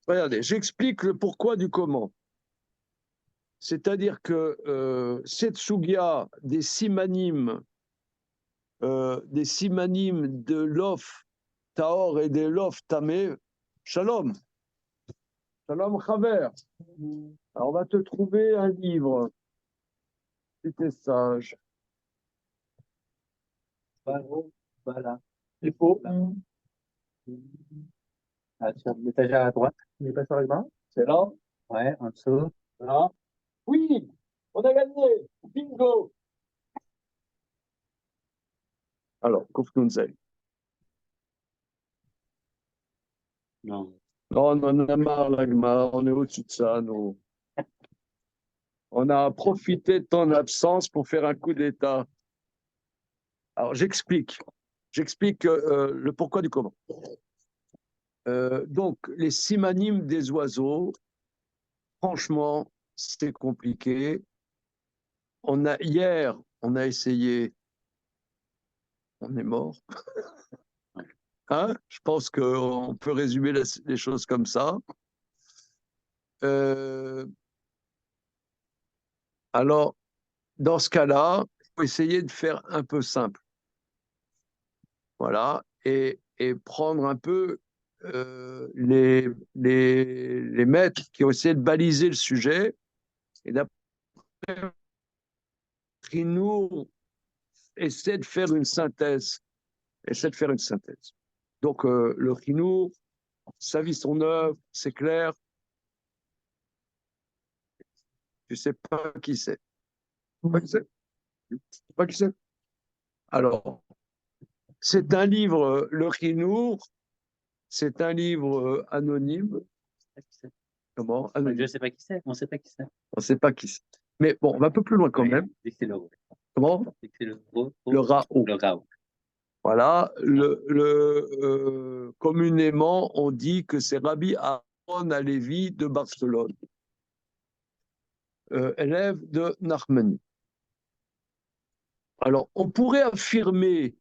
Regardez, j'explique le pourquoi du comment. C'est-à-dire que cette sugia des simanimes de l'of taor et de l'of tamé, shalom, shalom chaver. Alors on va te trouver un livre, si t'es sage. Voilà. Il faut. Ah, sur l'étagère à droite. Il n'est pas sur les mains. C'est là? Ouais, en dessous. Là? Oui, on a gagné! Bingo! Alors, Kufnunzei. Non. Non, on en a marre, l'Agma, on est au-dessus de ça, nous. On a profité de ton absence pour faire un coup d'État. Alors, j'explique. J'explique le pourquoi du comment. Donc, les simanimes des oiseaux, franchement, c'est compliqué. Hier, on a essayé, on est mort. Hein? Je pense qu'on peut résumer les choses comme ça. Alors, dans ce cas-là, il faut essayer de faire un peu simple. Voilà, et prendre un peu les maîtres qui ont essayé de baliser le sujet. Et d'après nous, essaie de faire une synthèse. Essaie de faire une synthèse. Donc, le Rhinour, sa vie, son œuvre, c'est clair. Tu sais pas qui c'est. Pas qui c'est. Pas qui c'est. Alors, c'est un livre, le Rhinour, c'est un livre anonyme. Comment? Anonyme. Je ne sais pas qui c'est. On ne sait pas qui c'est. On ne sait pas qui c'est. Mais bon, on va un peu plus loin quand même. C'est le Comment? C'est Le Rao. Le Rao. Voilà. Communément, on dit que c'est Rabbi Aaron Alevi de Barcelone, élève de Nachmani. Alors, on pourrait affirmer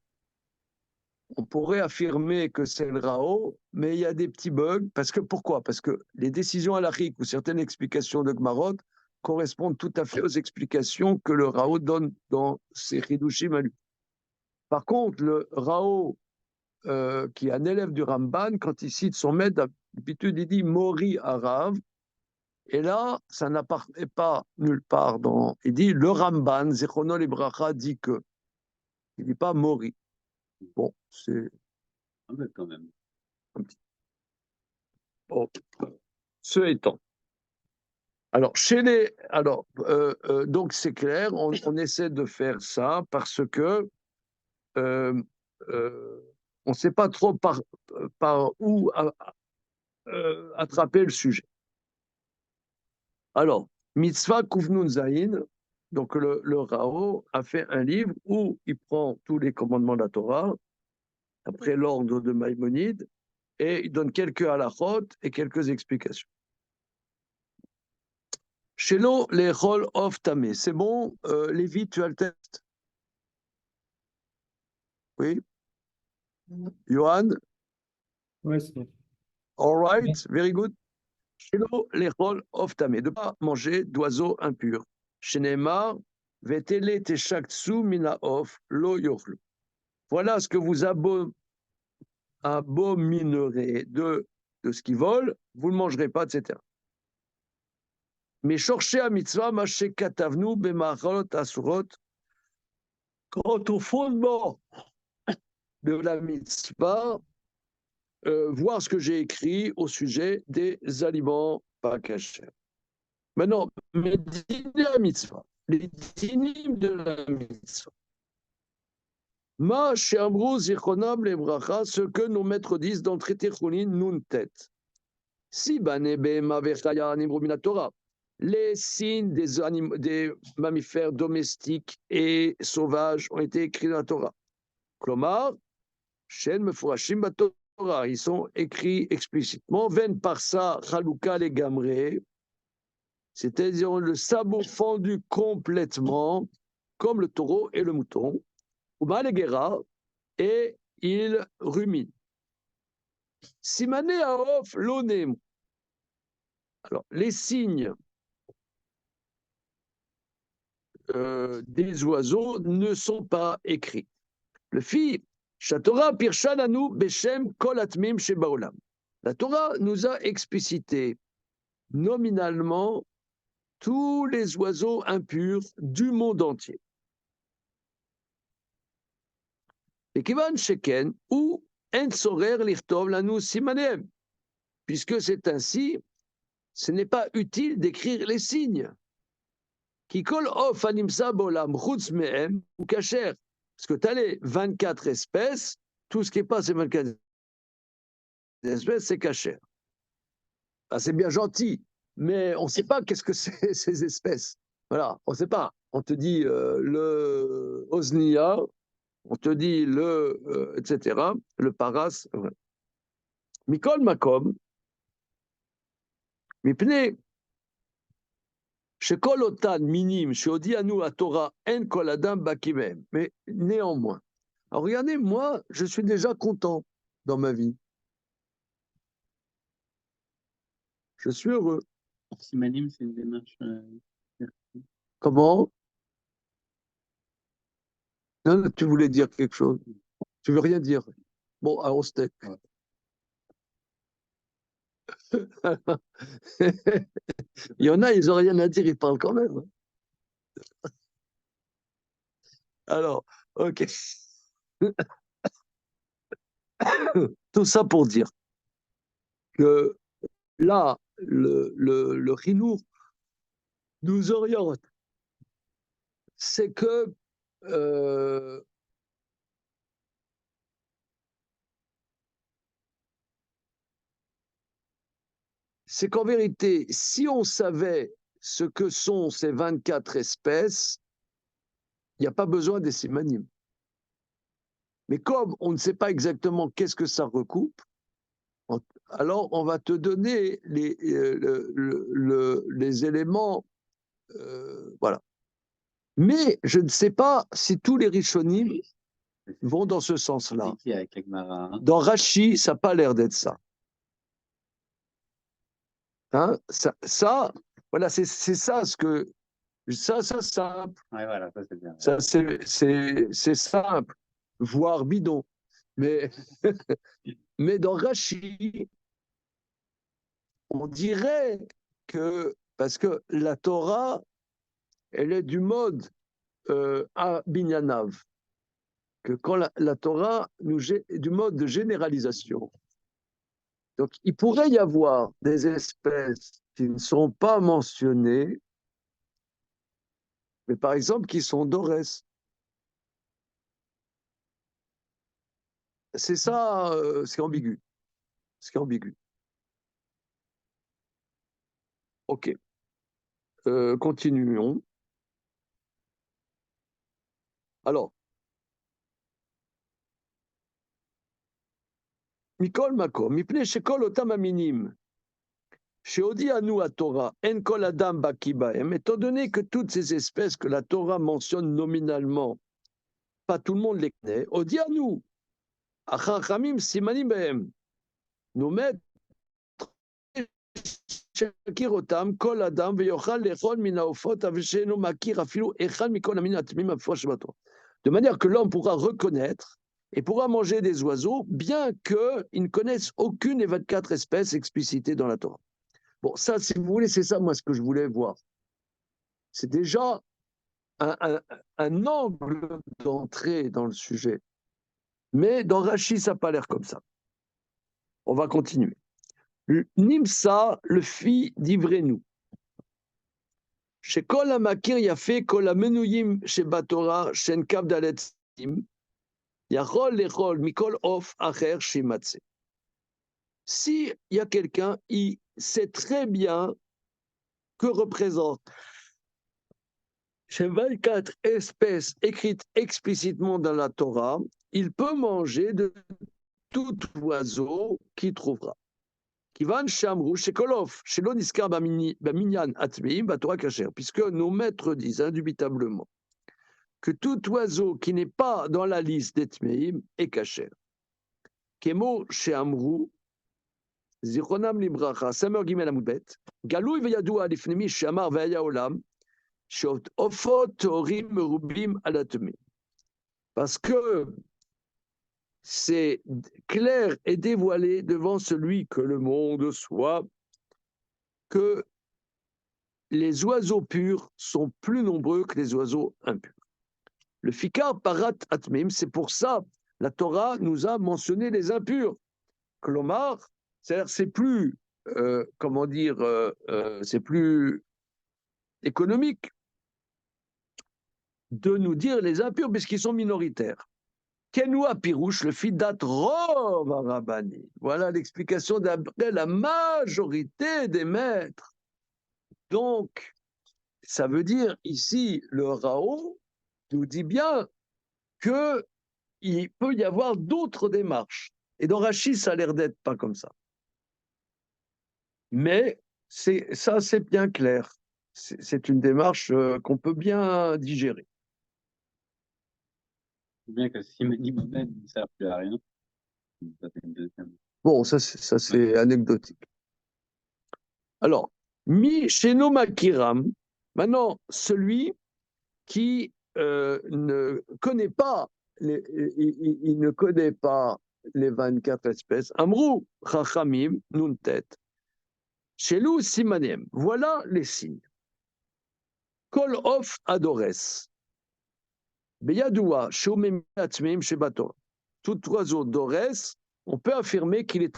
que c'est le Rao, mais il y a des petits bugs. Pourquoi? Parce que les décisions halachiques ou certaines explications de Gmarot correspondent tout à fait aux explications que le Rao donne dans ses Hidushim à lui. Par contre, le Rao, qui est un élève du Ramban, quand il cite son maître, d'habitude, il dit Mori Arav. Et là, ça n'apparaît pas nulle part. Il dit le Ramban, Zechono Libracha, dit que. Il ne dit pas Mori. Bon, c'est Un peu quand même. un petit. Bon. Ce étant. Alors, donc c'est clair, on essaie de faire ça parce que euh, on ne sait pas trop par où attraper le sujet. Alors, Mitzvah Kuvnun Zayin, donc le Rao a fait un livre où il prend tous les commandements de la Torah, après l'ordre de Maïmonide, et il donne quelques halachot et quelques explications. Shelo les rôles of tamé. C'est bon, Lévi, tu as le texte? Oui. Johan? Oui, c'est bon. All right, very good. Shelo les rôles of tamé. De ne pas manger d'oiseaux impurs. Shenemar, vetele teshaktsu mina of lo yochlu. Voilà ce que vous abominerez de ce qui vole, vous ne le mangerez pas, etc. Mais cherchez à mitzvah, maché katavnu, bemarot, asurot, quant au fondement de la mitzvah, voir ce que j'ai écrit au sujet des aliments pas cachés. Maintenant, mes dîners à mitzvah, les dîners de la mitzvah. Ma she'amru zichronam lebracha, ce que nos maîtres disent dans le traité Choulin, nun tête. Si les signes des mammifères domestiques et sauvages ont été écrits dans la Torah. Klomar, Shen Mefurashim Torah, ils sont écrits explicitement. Ven parsa chaluka les gamre, c'est-à-dire le sabot fendu complètement, comme le taureau et le mouton. Ou Malegera, et il rumine. Simane Aof l'onem. Alors, les signes des oiseaux ne sont pas écrits. Le fi, Shatora Pirshananu Beshem Kol Atmim Shebaolam. La Torah nous a explicité nominalement tous les oiseaux impurs du monde entier. Et Kivan Sheken ou En Sorer Lichtov Lanu Simanem. Puisque c'est ainsi, ce n'est pas utile d'écrire les signes. Qui colle off animsa bolam chutz mehem ou kacher. Parce que tu as les 24 espèces, tout ce qui n'est pas ces 24 espèces, c'est kacher. Ah, c'est bien gentil, mais on ne sait pas qu'est-ce que c'est ces espèces. Voilà, on ne sait pas. On te dit le osnia, on te dit le, etc., le paras. Voilà. Mikol makom, mipne, shekol otan minim, sheodi anu a Torah en kol adam bakimem. Mais néanmoins, alors regardez, moi, je suis déjà content dans ma vie. Je suis heureux. Simanim, c'est une démarche. Comment? Non, tu voulais dire quelque chose. Tu veux rien dire. Bon, alors on se tait. Il y en a, ils n'ont rien à dire, ils parlent quand même. Alors, ok. Tout ça pour dire que là, le Rinour nous oriente. C'est que c'est qu'en vérité, si on savait ce que sont ces 24 espèces, il n'y a pas besoin des simanimes. Mais comme on ne sait pas exactement qu'est-ce que ça recoupe, alors on va te donner les éléments, voilà. Mais je ne sais pas si tous les Rishonim vont dans ce sens-là. Dans Rashi, ça n'a pas l'air d'être ça. Hein, ça, voilà, c'est ça ce que ça simple. Ouais, voilà, ça c'est bien. Ça c'est simple, voire bidon. Mais mais dans Rashi, on dirait que parce que la Torah, elle est du mode à Binyanav, que quand la Torah nous est du mode de généralisation. Donc il pourrait y avoir des espèces qui ne sont pas mentionnées, mais par exemple qui sont d'Orès. C'est ça, c'est ambigu. C'est ambigu. Ok. Continuons. Alors, Mikol Makom, Mipne Shekol Otam Aminim, Sheodi Anu à Torah, En Kol Adam Bakibaem, étant donné que toutes ces espèces que la Torah mentionne nominalement, pas tout le monde les connaît, Odi Anu, Achachamim Simanim Behem, nous mettre Shakirotam, Kol Adam, Veyochal Lechol Minaofot, Aveshenu Makir, Afilu, Echal Mikol Amin Atmim, Afosh Bato. De manière que l'homme pourra reconnaître et pourra manger des oiseaux, bien qu'il ne connaisse aucune des 24 espèces explicitées dans la Torah. Bon, ça, si vous voulez, c'est ça, moi, ce que je voulais voir. C'est déjà un angle d'entrée dans le sujet. Mais dans Rashi, ça n'a pas l'air comme ça. On va continuer. Nimsa, le fi d'Ivrenou. Chez Kol HaMakir Yafé, Kol HaMenuyim, chez Batora, Shen Kav Daletzim, Yachol Lechol, Mikol Of, Acher, Shimatse. Si il y a quelqu'un, il sait très bien que représente ces 24 espèces écrites explicitement dans la Torah, il peut manger de tout oiseau qu'il trouvera. Kivan Shamru, Shekolov, Shelo Niskar Baminyan Atmeim, Batora Kacher, puisque nos maîtres disent indubitablement que tout oiseau qui n'est pas dans la liste des Tmeim est Kacher. Kemo Shamru, זיכרונם לברכה, סמר ג' עמוד ב', גלוי וידוע לפני מי שאמר והיה עולם, שעופות טהורים מרובים על הטמאים. Parce que c'est clair et dévoilé devant celui que le monde soit, que les oiseaux purs sont plus nombreux que les oiseaux impurs. Le fikar parat atmim, c'est pour ça la Torah nous a mentionné les impurs. Klomar, c'est-à-dire c'est plus, c'est plus économique de nous dire les impurs puisqu'ils sont minoritaires. Kenoua Pirouche, le fidat rov arabani. Voilà l'explication d'après la majorité des maîtres. Donc, ça veut dire ici, le Rao nous dit bien qu'il peut y avoir d'autres démarches. Et dans Rashi, ça a l'air d'être pas comme ça. Mais ça, c'est bien clair. C'est une démarche qu'on peut bien digérer. C'est bien que si Mohamed ne sert plus à rien, ça fait une deuxième. Bon, ça c'est anecdotique. Alors, Mi Sheno Makiram, maintenant, celui qui ne connaît pas, il ne connaît pas les 24 espèces. Amrou Chachamim Nuntet. Shelou Simanem. Voilà les signes. Kol of Adores. Beyadoua Shomem Atmim Shebator. Tout oiseau d'Ores, on peut affirmer qu'il est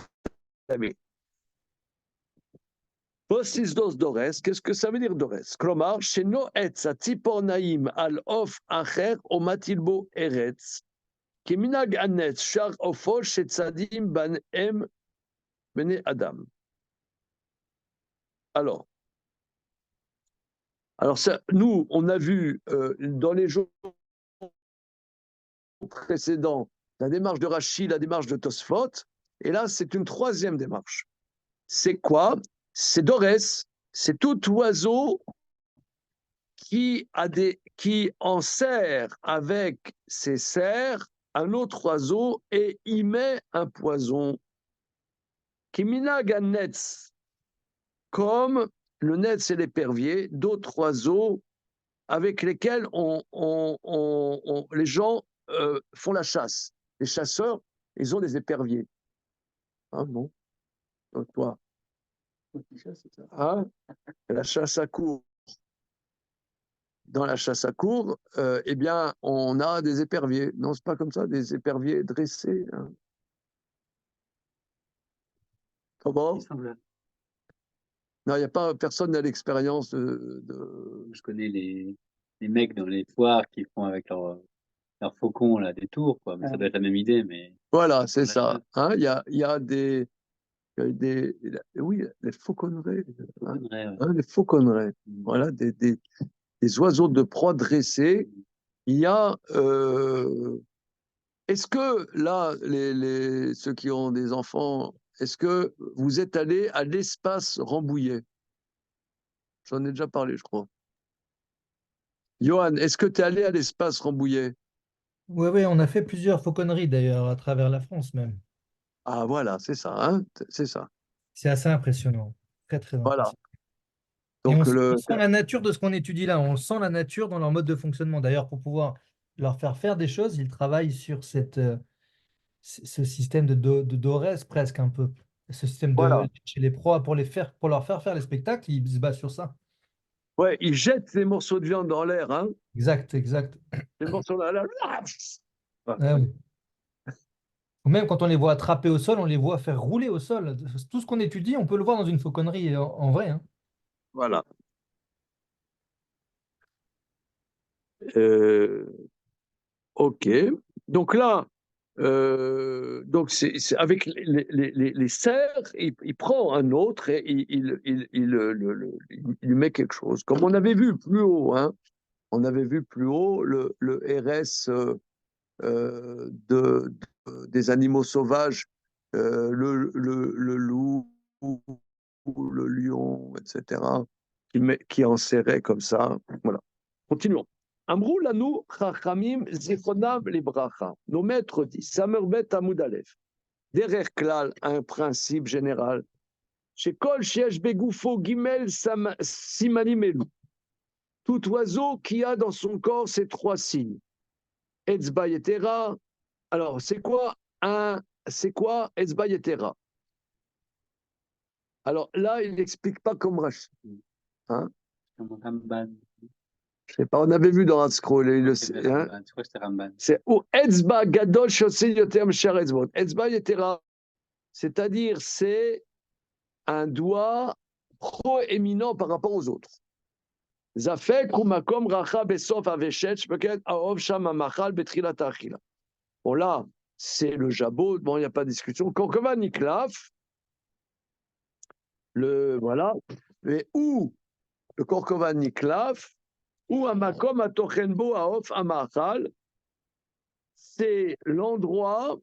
aimé. Posisdos d'Ores, qu'est-ce que ça veut dire d'Ores? Klomar, Sheno Etz Atipornaim al of Acher Omatilbo Eretz. Keminag Anetz Shar Ofol Shetzadim Ban Em Bene Adam. Alors ça, nous, on a vu dans les jours précédents la démarche de Rashi, la démarche de Tosfot, et là, c'est une troisième démarche. C'est quoi? C'est Dorès, c'est tout oiseau qui enserre avec ses serres un autre oiseau et y met un poison. Kimina Ganetz, comme le netz et l'épervier, d'autres oiseaux avec lesquels les gens font la chasse. Les chasseurs, ils ont des éperviers. Ah bon? Donc toi, hein? La chasse à courre. Dans la chasse à courre, eh bien, on a des éperviers. Non, c'est pas comme ça, des éperviers dressés. Hein. Comment? Non, il n'y a pas personne à l'expérience Je connais les mecs dans les foires qui font avec leurs faucons là, des tours, quoi. Mais ça doit être la même idée. Mais... Voilà, c'est ça. Hein, il y a des... Oui, les fauconnerets. Hein, les fauconnerets. Voilà, des oiseaux de proie dressés. Il y a... Est-ce que là, ceux qui ont des enfants, est-ce que vous êtes allés à l'espace Rambouillet? J'en ai déjà parlé, je crois. Johan, est-ce que tu es allé à l'espace Rambouillet? Oui, on a fait plusieurs fauconneries d'ailleurs à travers la France même. Ah voilà, c'est ça, hein, c'est ça. C'est assez impressionnant, très très Voilà. impressionnant. Et Donc on sent la nature de ce qu'on étudie là, on sent la nature dans leur mode de fonctionnement. D'ailleurs, pour pouvoir leur faire des choses, ils travaillent sur ce système de Dorès presque un peu. Ce système Voilà. chez les proies pour leur faire les spectacles, ils se basent sur ça. Ouais, ils jettent les morceaux de viande dans l'air, hein. Exact. Les morceaux dans l'air. Ah oui. Ou même quand on les voit attraper au sol, on les voit faire rouler au sol. Tout ce qu'on étudie, on peut le voir dans une fauconnerie en vrai. Hein. Voilà. Ok. Donc là, donc c'est avec les cerfs, il prend un autre et il lui met quelque chose. Comme on avait vu plus haut, hein. On avait vu plus haut le RS des animaux sauvages, le loup, le lion, etc., qui enserrait comme ça. Voilà. Continuons. Amrou lanu chachamim zichronam libracha. Nos maîtres disent, Samerbet Amoud Aleph. Derrière Klal, un principe général. Chez Kol Shiesh Begoufo Gimel Simanim Elu. Tout oiseau qui a dans son corps ces trois signes. Etzba Yetera. Alors, c'est quoi Etzba Yetera? Alors là, il n'explique pas comme Rashi. Hein? Comme Ramban. Je sais pas, on avait vu dans un scroll. C'est Hein? Ramban. Je crois que c'était Ramban. C'est ou Etzba Gadol Shotzi Yoter Mshar Etzbot. Etzba Yetera, c'est-à-dire c'est un doigt proéminent par rapport aux autres. Zafek ou makom racha besof aveshet shpeket aov sham amachal betrilat achila. Bon là, c'est le jabot. Bon, il n'y a pas de discussion. Korkova niklaf, le voilà. Mais où le korkova niklaf, ou amakom atochenbo aof amachal, c'est l'endroit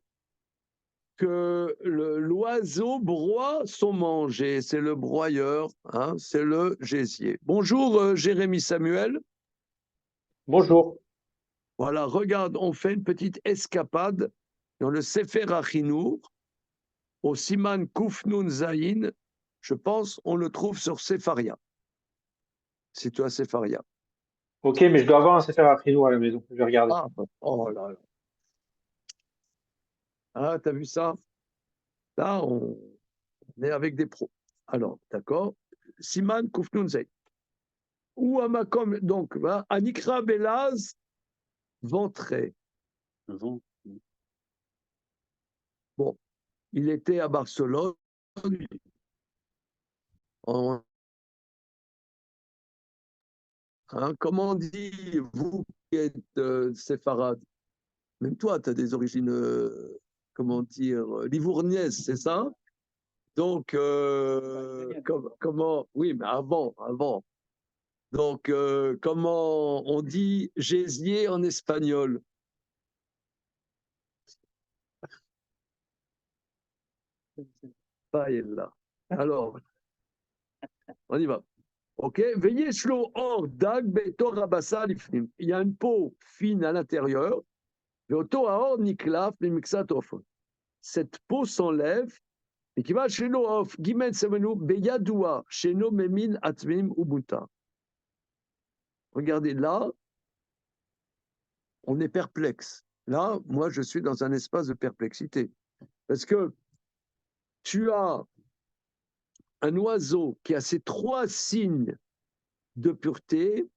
que l'oiseau broie son manger. C'est le broyeur, hein, c'est le gésier. Bonjour Jérémy Samuel. Bonjour. Voilà, regarde, on fait une petite escapade dans le Sefer Achinour, au Siman Kufnun Zayin. Je pense on le trouve sur Sefaria. C'est toi Sefaria. Ok, mais je dois avoir un Sefer Achinour à la maison. Je vais regarder. Ah, oh là là. Ah, t'as vu ça? Là, on est avec des pros. Alors, d'accord. Siman Kufnun Zayin. Ou Amakom, donc, Anikra Belaz, ventré. Bon. Bon, il était à Barcelone. En, hein, comment on dit, vous qui êtes séfarade? Même toi, tu as des origines, comment dire, livournaises, c'est ça? Donc, comment, oui, mais avant. Donc, comment on dit gésier en espagnol? Paella. Alors, on y va. Ok, veillez shlo or dag betor rabassa lifnim. Il y a une peau fine à l'intérieur. Veoto aor niklaf mimixatof. Cette peau s'enlève et qui va chez nous of gimen semenu beyadoua chez nous memin atmim ubunta. Regardez là, on est perplexe. Là, moi, je suis dans un espace de perplexité parce que tu as un oiseau qui a ces trois signes de pureté.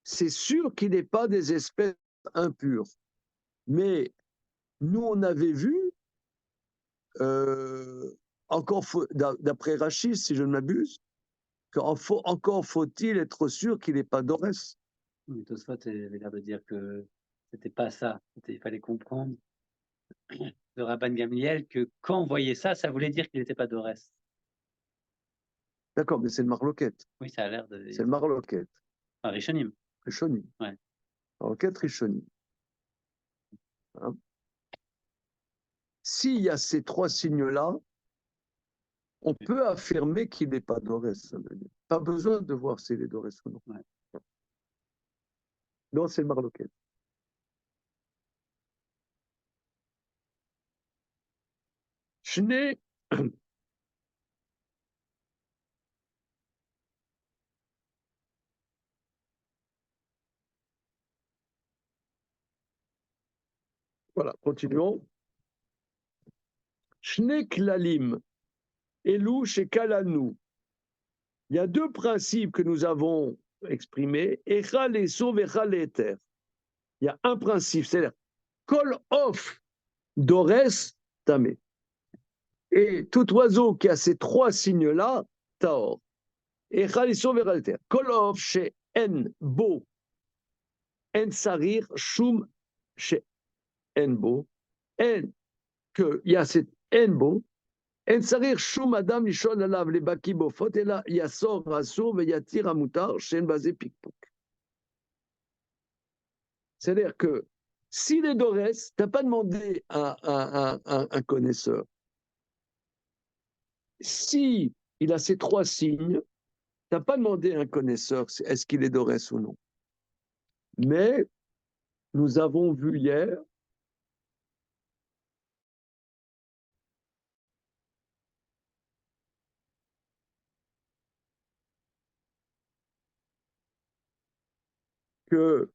C'est sûr qu'il n'est pas des espèces impures. Mais nous, on avait vu, encore d'après Rachid, si je ne m'abuse, encore faut-il être sûr qu'il n'est pas d'Orès. Mais Tosfot avait l'air de dire que c'était pas ça. Il fallait comprendre de Rabban Gamliel que quand on voyait ça, ça voulait dire qu'il n'était pas d'Orès. D'accord, mais c'est le marloquette. Oui, ça a l'air de. C'est le marloquette. Enfin, Rishonim. Rishonim. Ouais. Marloquette Rishonim. Hein? S'il y a ces trois signes-là, on peut affirmer qu'il n'est pas d'Orès. Pas besoin de voir s'il est d'Orès ou non. Ouais. Non, c'est le marloquette. Shne. Voilà, continuons. Shne klalim, elou shekalanou. Il y a deux principes que nous avons exprimés. Echal et sauve, echal et éter. Il y a un principe, c'est-à-dire kol off d'ores tamé. Et tout oiseau qui a ces trois signes-là, taor. Echal et sauve, echal et éter. Kol off chez en bo, en sarir, shum chez en bo, en, qu'il y a cette en bo, en sarir shum adam lishon alav les baki bofot, et là, yasor rasur, veyatir amutar, shen basé pikpok. C'est-à-dire que s'il est d'Orès, tu n'as pas demandé à un connaisseur. Si il a ces trois signes, tu n'as pas demandé à un connaisseur est-ce qu'il est d'Orès ou non. Mais nous avons vu hier qu'il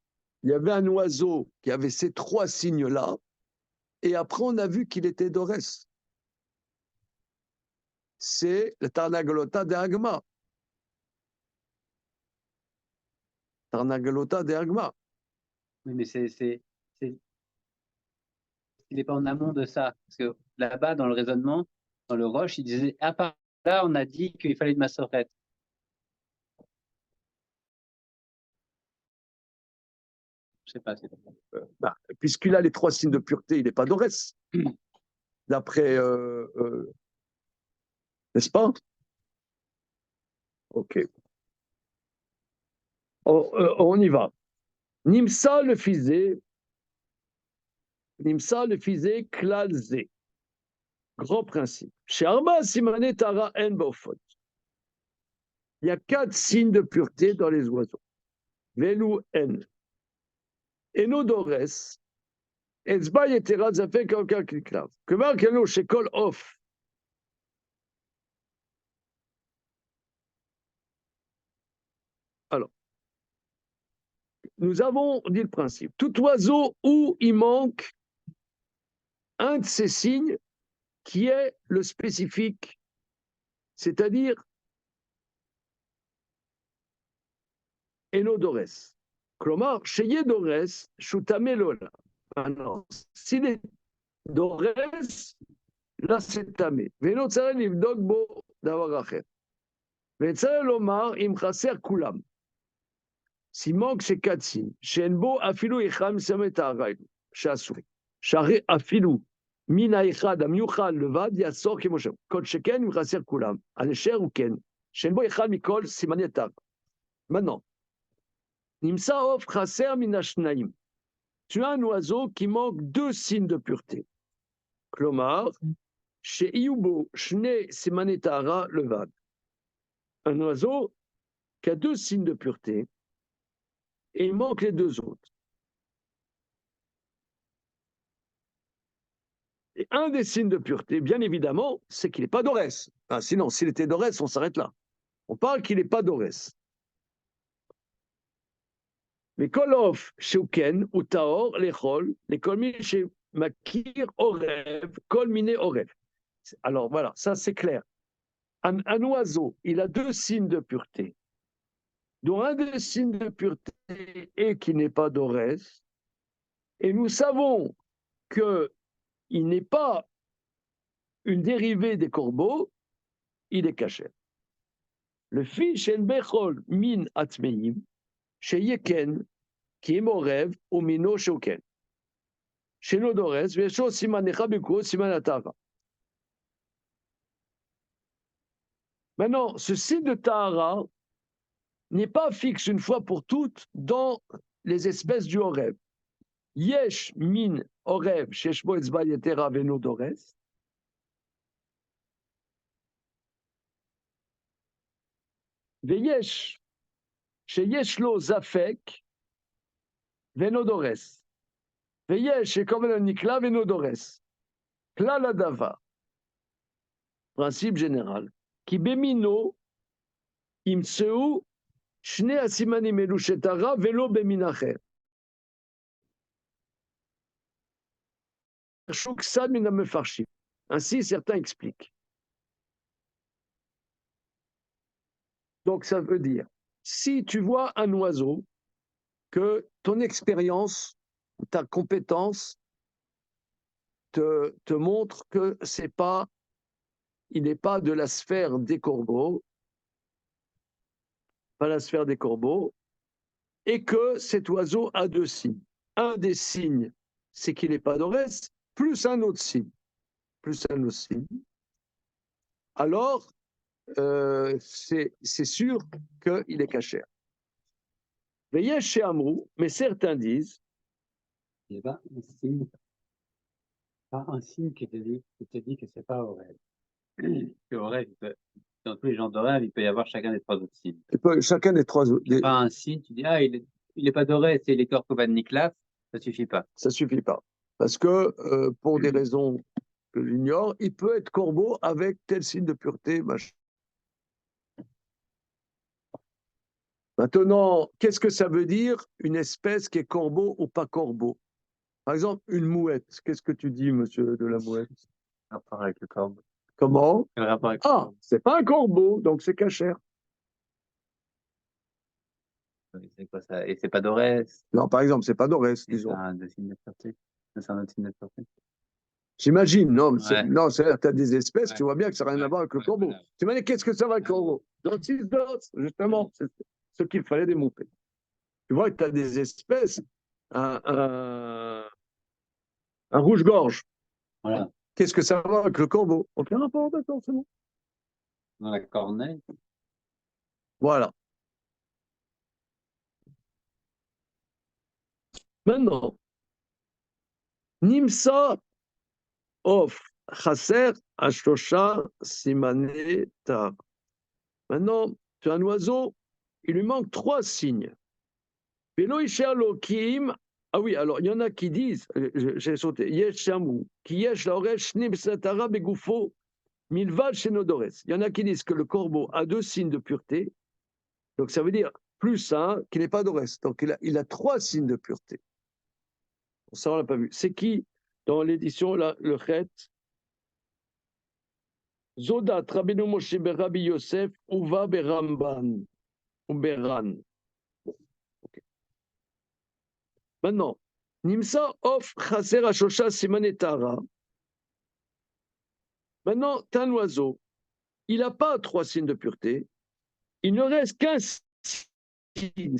y avait un oiseau qui avait ces trois signes-là, et après on a vu qu'il était d'Orès. C'est le Tarnagalota de Agma. Tarnagalota de Agma. Oui, mais il n'est pas en amont de ça. Parce que là-bas, dans le raisonnement, dans le Roche, il disait, à part là, on a dit qu'il fallait une massorette. Je sais pas. Puisqu'il a les trois signes de pureté, il n'est pas d'Orès. D'après, n'est-ce pas? Ok. On y va. Nimsa le fisé klalzé. Grand principe. Chez Arba Simane Tara En Bofot. Il y a 4 signes de pureté dans les oiseaux. Velu En. Enodores. Etzba Yetera Zafek Aucun Kliklav. Que marquez-nous chez Kol Off. Alors, nous avons dit le principe. Tout oiseau où il manque un de ces signes qui est le spécifique, c'est-à-dire Enodores. Klomar, chez Yedores, Shutamelola. Maintenant, s'il est Dores, là c'est tamé. Venotzare livdok bo davar acher. Venotzare lomar im chaser kulam. S'il manque ces 4 signes, chez Enbo afilu echam semet ha'arayim, she'asuri. Share afilu min ha'echad ha'miuchal levad yatzor kemoshe. Kol sheken im chaser kulam. Anesher ou ken. Shenbo echad mikol simani etar. Maintenant, nimsa of chaser min ha'shnaim. Tu as un oiseau qui manque 2 signes de pureté. Klomar, chez Iubo, Shne Simanetara Levad. Un oiseau qui a 2 signes de pureté et il manque les 2 autres. Et un des signes de pureté, bien évidemment, c'est qu'il n'est pas d'Orès. Enfin, sinon, s'il était d'Orès, on s'arrête là. On parle qu'il n'est pas d'Orès. Mais Kolof, Sheuken, ou Taor, Lechol, les Kolmin, chez Makir, Orev, Kolmine, Orev. Alors voilà, ça c'est clair. Un oiseau, il a 2 signes de pureté, dont un des signes de pureté est qu'il n'est pas d'Orès, et nous savons qu'il n'est pas une dérivée des corbeaux, il est caché. Le fils chez Bechol min atmeim, chez Yeken, qui est Morev, au mino shoken. Chez Nodores, Vesho simanecha beko simanatara. Maintenant, ce signe de Tahara n'est pas fixe une fois pour toutes dans les espèces du Horev. Yesh min Horev, sheshbo etzba yetera venodores. Veyesh, sheyesh lo zafek venodores. Veyesh, shekovel nikla venodores. Klal adava. Principe général. Ki bemino imseu shne asimanim elu shetara velo beminacher. Ainsi, certains expliquent. Donc, ça veut dire, si tu vois un oiseau, que ton expérience, ta compétence te montre que il n'est pas de la sphère des corbeaux, pas la sphère des corbeaux, et que cet oiseau a 2 signes. Un des signes, c'est qu'il n'est pas d'Orès, plus un autre signe. Alors, c'est sûr qu'il est caché. Veillez chez Amrou, mais certains disent. Il n'y a pas un signe qui te dit que ce n'est pas Aurel. Que Aurel, dans tous les genres d'Aurel, il peut y avoir chacun des 3 autres signes. Chacun des 3 autres. Il n'y a pas un signe, tu dis, il n'est pas d'Aurel, c'est les Korkovan Niklaf, ça ne suffit pas. Ça ne suffit pas. Parce que, pour des raisons que j'ignore, il peut être corbeau avec tel signe de pureté, machin. Maintenant, qu'est-ce que ça veut dire une espèce qui est corbeau ou pas corbeau? Par exemple, une mouette. Qu'est-ce que tu dis, monsieur de la mouette? Rapport avec le corbeau. Comment? Quel rapport avec Ah, c'est pas un corbeau, donc c'est cachère. c'est quoi ça? Et c'est pas d'Orès. Non, par exemple, c'est pas d'Orès, C'est disons. un de signe de pureté. C'est un autre signe de pureté. J'imagine, non, Ouais. non, tu as des espèces, Ouais. tu vois bien que ça n'a rien à voir avec le corbeau. Voilà. Tu m'as dit, qu'est-ce que ça va avec le corbeau? Donc, justement, c'est ce qu'il fallait démontrer. Tu vois que tu as des espèces, un, un rouge-gorge. Voilà. Qu'est-ce que ça va avec le corbeau? Aucun rapport, d'accord, c'est bon. Dans la corneille. Voilà. Maintenant, Nimsa of Chaser Ashosha Simane Tar. Maintenant, tu as un oiseau, il lui manque 3 signes. Velo Isher Lokim. Ah oui, alors il y en a qui disent, j'ai sauté, Yesh Shamu, qui Yesh Laoresh Nimsatara Begoufo, Milvad Shenodores. Il y en a qui disent que le corbeau a 2 signes de pureté, donc ça veut dire plus un qui n'est pas d'Ores. Donc il a 3 signes de pureté. Ça, on l'a pas vu. C'est qui dans l'édition, là, le Chet? Zodat, Rabbeinu Moshe Rabbi Yosef, Uva Beramban, ou Beran. Okay. Maintenant, Nimsa of Chaser Ashosha Simanetara. Maintenant, tu as un oiseau. Il n'a pas 3 signes de pureté. Il ne reste qu'un signe,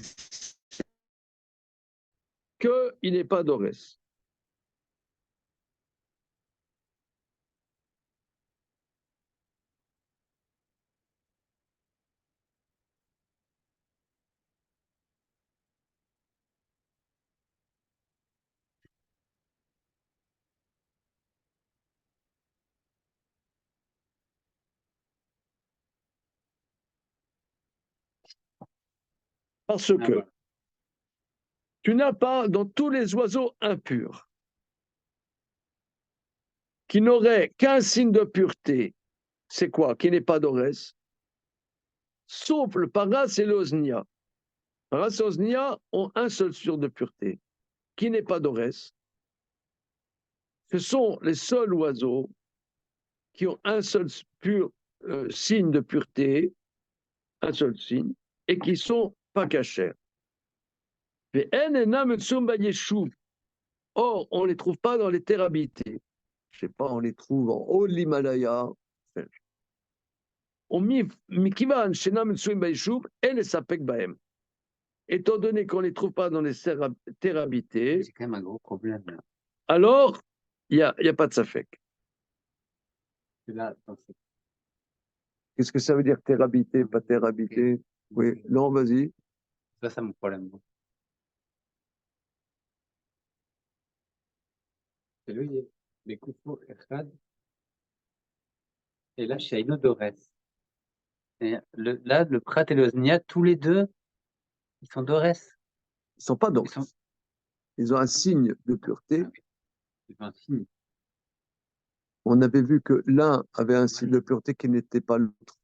qu'il n'est pas d'Orès. Parce que tu n'as pas dans tous les oiseaux impurs qui n'auraient qu'un signe de pureté. C'est quoi? Qui n'est pas d'Orès. Sauf le paras et l'osnia. Paras et l'osnia ont un seul signe de pureté, qui n'est pas d'Orès. Ce sont les seuls oiseaux qui ont un seul signe de pureté, un seul signe, et qui sont pas cachers. Or, on ne les trouve pas dans les terres habitées. Je sais pas, on les trouve en haut de l'Himalaya. Étant donné qu'on ne les trouve pas dans les terres habitées, C'est quand même un gros problème. Là. alors il n'y a pas de safek. Là, Qu'est-ce que ça veut dire terre habitée, pas terre habitée? Oui, non, vas-y. c'est ça mon problème. C'est lui, les Koufo Echad. Et là, chez Inodores. Là, le Prat et l'Osnia, tous les deux, ils sont d'Orès. Ils ne sont pas d'Orès. Ils ont un signe de pureté. Ils ont un signe. On avait vu que l'un avait un signe de pureté qui n'était pas l'autre.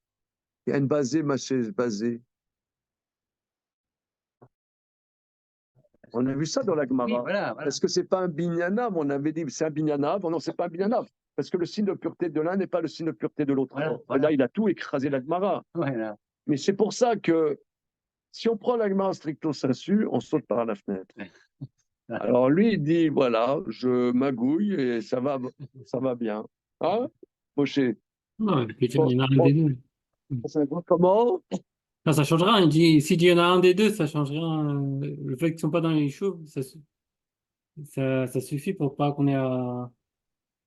Il y a une basée, ma chaise basée. On a vu ça dans la Gemara. Oui, voilà. Est-ce que c'est pas un binyanav? On avait dit c'est un binyanav. Non, c'est pas un binyanav. Parce que le signe de pureté de l'un n'est pas le signe de pureté de l'autre. Voilà. Là, il a tout écrasé la Gemara. Voilà. Mais c'est pour ça que si on prend la Gemara stricto sensu, on saute par la fenêtre. Alors lui, il dit voilà, je magouille et ça va bien. Hein, Moshe? Non, il y en a un des deux. Comment? Non, ça change rien. Il dit, s'il y en a un des deux, ça change rien. Le fait qu'ils ne sont pas dans les choux, ça suffit pour pas qu'on ait à.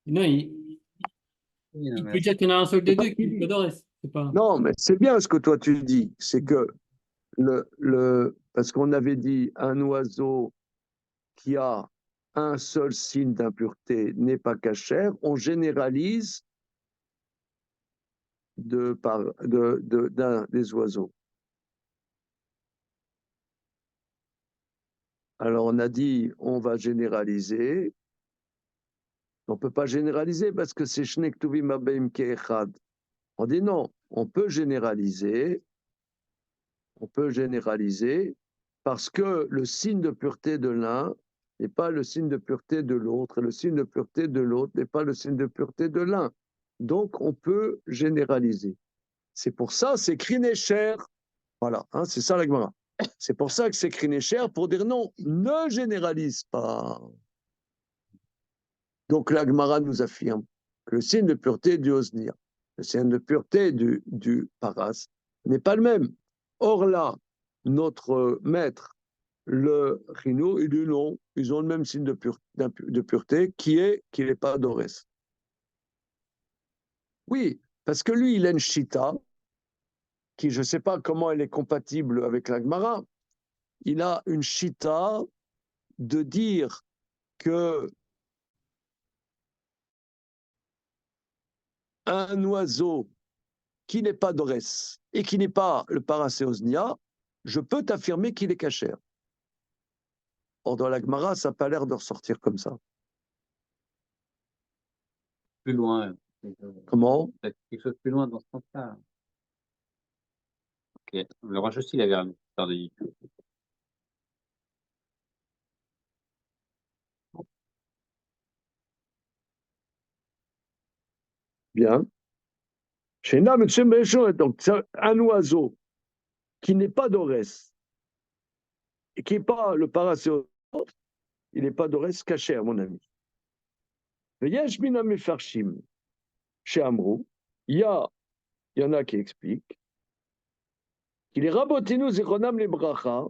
Non, il peut dire qu'il y en a un seul des deux qui est d'Orès. C'est pas. Non, mais c'est bien ce que toi tu dis. C'est que parce qu'on avait dit un oiseau qui a un seul signe d'impureté n'est pas cachère, on généralise d'un des oiseaux. Alors on a dit on va généraliser. On ne peut pas généraliser parce que c'est Shnek Tuvim Abeim Keechad. On dit non, on peut généraliser. on peut généraliser parce que le signe de pureté de l'un n'est pas le signe de pureté de l'autre, et le signe de pureté de l'autre n'est pas le signe de pureté de l'un. Donc, on peut généraliser. C'est pour ça, c'est écrit Nécher. Voilà, hein, c'est ça la Gemara. C'est pour ça que c'est écrit Nécher, pour dire non, ne généralise pas. Donc, la Gemara nous affirme que le signe de pureté du Osnia, le signe de pureté du Paras, n'est pas le même. Or là, notre maître, le Rhino, il dit non, ils ont le même signe de pureté qui est qu'il n'est pas d'Orès. Oui, parce que lui, il a une Shita, qui je ne sais pas comment elle est compatible avec la Gemara. Il a une Shita de dire que un oiseau qui n'est pas d'Orès et qui n'est pas le Paracéosnia, je peux t'affirmer qu'il est cachère. Or, dans la Gemara, ça n'a pas l'air de ressortir comme ça. Plus loin. Comment? Peut-être quelque chose plus loin dans ce sens-là. Ok. Le Roche aussi, il avait une histoire de Yichou. Bien. Chez Nam, donc un oiseau qui n'est pas d'Orès et qui n'est pas le Paracéosnia, il n'est pas d'Orès cachère, mon ami. Chez Amrou, il y en a qui expliquent qu'il est Rabotinu Zichronam les Bracha,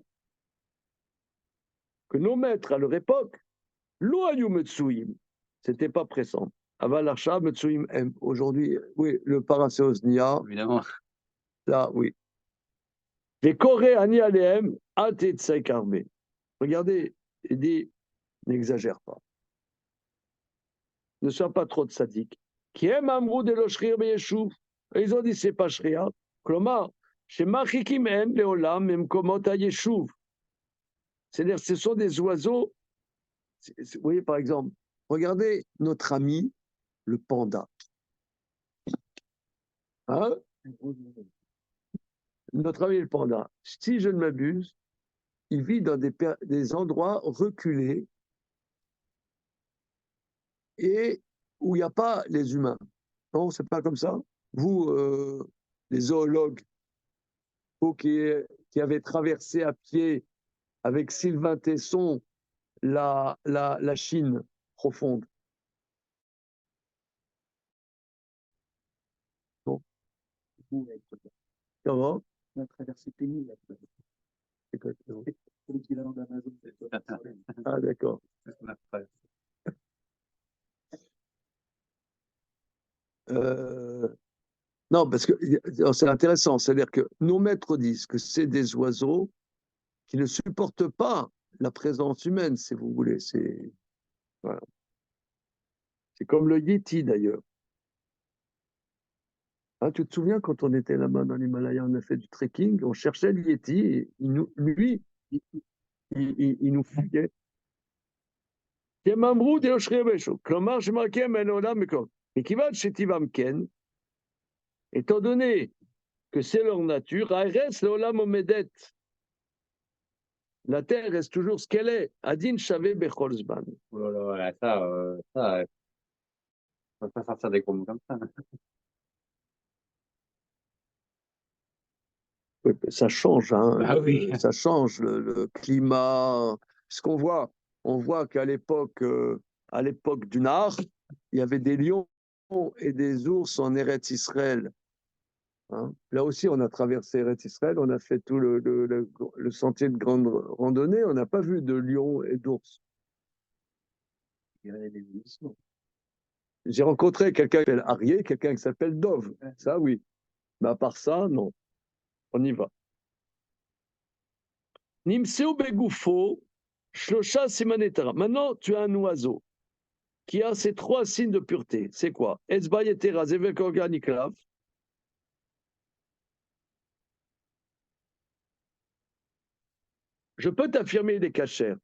que nos maîtres à leur époque, Loayu Metsuim, c'était pas pressant. Aval Archa Metsuim M. Aujourd'hui, oui, le Paracéosnia, Évidemment. là, oui. Les Corées Ani Aleem, Atet Saikarbe. Regardez, il dit, n'exagère pas. Ne sois pas trop de sadique. Qui aime Amrou de l'Oshrir Beyeshuv. Ils ont dit, c'est pas Shria. Klomar, chez Machikim M, Leolam, même Komot Yeshuv. C'est-à-dire, ce sont des oiseaux. Vous voyez, par exemple, regardez notre ami, le panda. Hein? Notre ami, le panda. Si je ne m'abuse, il vit dans des endroits reculés et où il n'y a pas les humains. Non, c'est pas comme ça. Vous, les zoologues, vous qui avez traversé à pied avec Sylvain Tesson la Chine profonde. Bon. Comment? On a traversé pénible. C'est quoi? C'est l'équivalent d'Amazon. Ah, d'accord. Non, parce que c'est intéressant, c'est-à-dire que nos maîtres disent que c'est des oiseaux qui ne supportent pas la présence humaine, si vous voulez. C'est voilà. C'est comme le Yeti d'ailleurs. Hein, tu te souviens quand on était là-bas dans l'Himalaya, on a fait du trekking, on cherchait le Yeti, et lui, il nous fuyait. Étant donné que c'est leur nature, la terre reste toujours ce qu'elle est. Adin Shavé Becholzban. Oh là là, ça, on ne peut pas sortir des gros mots comme ça. Oui, ça change, hein, Ah oui. ça change le climat. Ce qu'on voit, on voit qu'à l'époque du Nahar, il y avait des lions et des ours en Eretz Israël. Hein. Là aussi, on a traversé Eretz Israël, on a fait tout le sentier de grande randonnée, on n'a pas vu de lions et d'ours. J'ai rencontré quelqu'un qui s'appelle Arié, quelqu'un qui s'appelle Dov. Ça, oui. Mais à part ça, non. On y va. Nimseu begoufo, shlosha simanetara. Maintenant, tu as un oiseau qui a ces 3 signes de pureté. C'est quoi? Etzba yetera, zevek organiklav. Je peux t'affirmer il est cachère.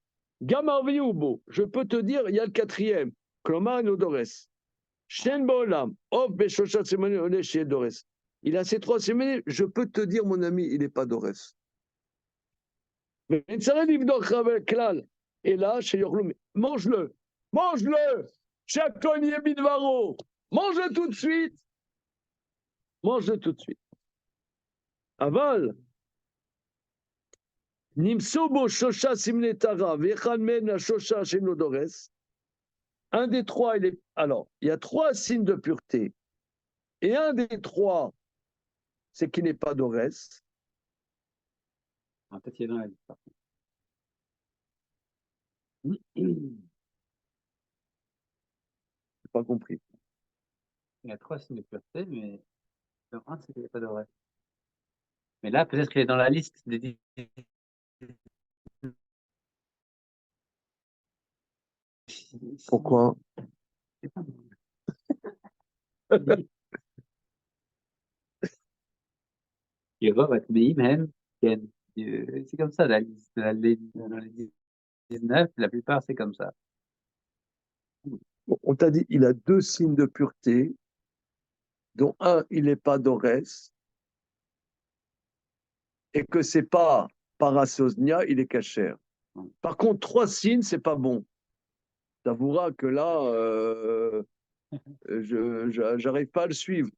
Gamarvi ubo, je peux te dire, il y a le 4e. Kloma nodores. Shen bolam, of beshosha simanetara, dores. Il a ces 3 signes. Je peux te dire, mon ami, il n'est pas d'Orès. Et là, chez Yorloum, mange-le, mange-le, Chakonier Bidvaro, mange-le tout de suite, mange-le tout de suite. Aval, Nimsobo Shosha Simnetara, Vechan Men Shosha Shenodores. Un des trois, il est. Alors, il y a trois signes de pureté. Et un des trois, c'est qu'il n'est pas d'orès. En fait, il est dans la liste. J'ai pas compris. Il y a 3 signes de pureté, mais le 1, c'est qu'il n'y a pas de rêve. Mais là, peut-être qu'il est dans la liste des 10. Pourquoi? Il va être même. C'est comme ça, la liste. Dans les 19, la plupart, c'est comme ça. On t'a dit il a deux signes de pureté, dont un, il n'est pas d'orès, et que c'est pas parasosnia, il est cachère. Par contre, trois signes, c'est pas bon. T'avoueras que là, j'arrive pas à le suivre.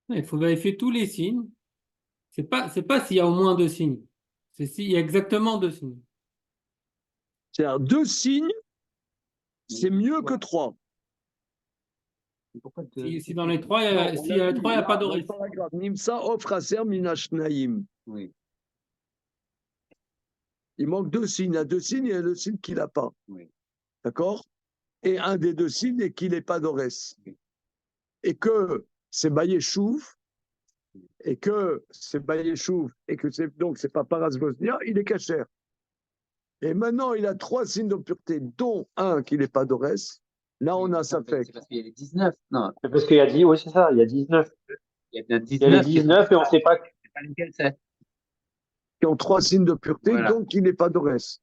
Il faut vérifier tous les signes. C'est pas s'il y a au moins 2 signes. C'est s'il y a exactement 2 signes. C'est-à-dire, deux signes, c'est mieux que trois. Si dans les 3, s'il y a 3, il n'y a pas d'orès. Nimsa ofraser minashnaim. Oui. Il manque deux signes. Il y a deux signes, il y a le signe qu'il n'a pas. Oui. D'accord? Et un des deux signes est qu'il n'est pas d'orès. Oui. Et que c'est Bayeshuv, et que c'est Bayeshuv, et que donc c'est pas Parasbosnia, il est cachère. Et maintenant, il a trois signes de pureté, dont un qui n'est pas d'orès. Là, on a ça fait. C'est parce qu'il y a les 19. Non, C'est parce qu'il y a dit, oui, c'est ça, il y a 19. il y a bien Il y a les 19. 19 et on ne sait pas. C'est pas lequel c'est. Qui ont trois signes de pureté, Voilà. donc il n'est pas d'orès.